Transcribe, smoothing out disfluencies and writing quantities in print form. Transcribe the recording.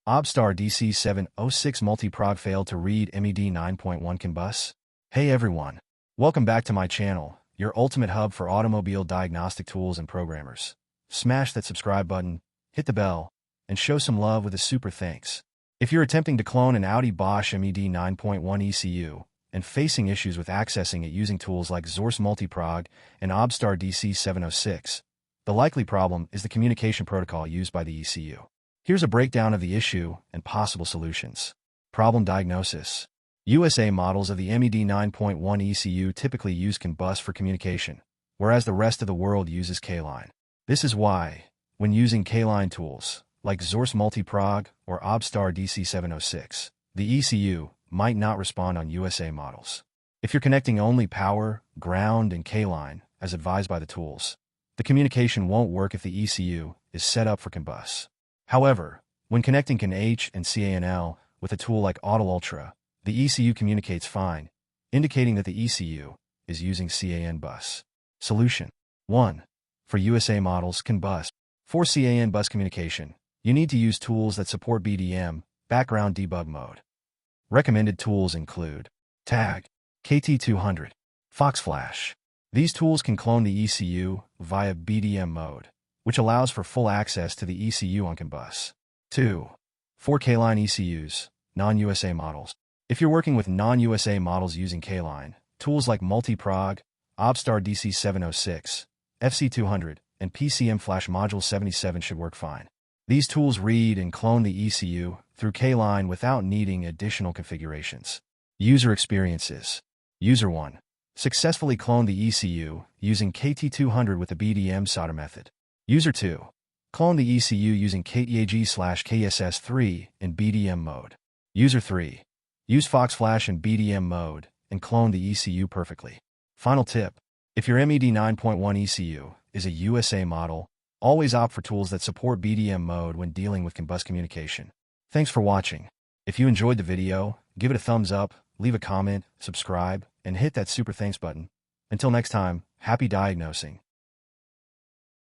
OBDSTAR DC706 Multi Prog failed to read MED9.1 CAN bus. Hey everyone. Welcome back to my channel, your ultimate hub for automobile diagnostic tools and programmers. Smash that subscribe button, hit the bell, and show some love with a super thanks. If you're attempting to clone an Audi Bosch MED9.1 ECU and facing issues with accessing it using tools like Xhorse Multi Prog and OBDSTAR DC706, the likely problem is the communication protocol used by the ECU. Here's a breakdown of the issue and possible solutions. Problem diagnosis. USA models of the MED9.1 ECU typically use CAN bus for communication, whereas the rest of the world uses K-line. This is why, when using K-line tools, like Xhorse Multi Prog or OBDSTAR DC706, the ECU might not respond on USA models. If you're connecting only power, ground, and K-line, as advised by the tools, the communication won't work if the ECU is set up for CAN bus. However, when connecting CAN H and CANL with a tool like Auto Ultra, the ECU communicates fine, indicating that the ECU is using CAN bus. Solution 1. For USA models CAN bus. For CAN bus communication, you need to use tools that support BDM, background debug mode. Recommended tools include Ktag, KT200, Foxflash. These tools can clone the ECU via BDM mode, which allows for full access to the ECU on CAN bus. 2. For K-line ECUs, non-USA models. If you're working with non-USA models using K-line, tools like Multi Prog, OBDSTAR DC706, FC200, and PCM Flash Module 77 should work fine. These tools read and clone the ECU through K-line without needing additional configurations. User experiences. User 1. Successfully cloned the ECU using KT200 with the BDM solder method. User 2. Clone the ECU using Ktag/KSS3 in BDM mode. User 3. Use Foxflash in BDM mode and clone the ECU perfectly. Final tip. If your MED9.1 ECU is a USA model, always opt for tools that support BDM mode when dealing with CAN bus communication. Thanks for watching. If you enjoyed the video, give it a thumbs up, leave a comment, subscribe, and hit that super thanks button. Until next time, happy diagnosing.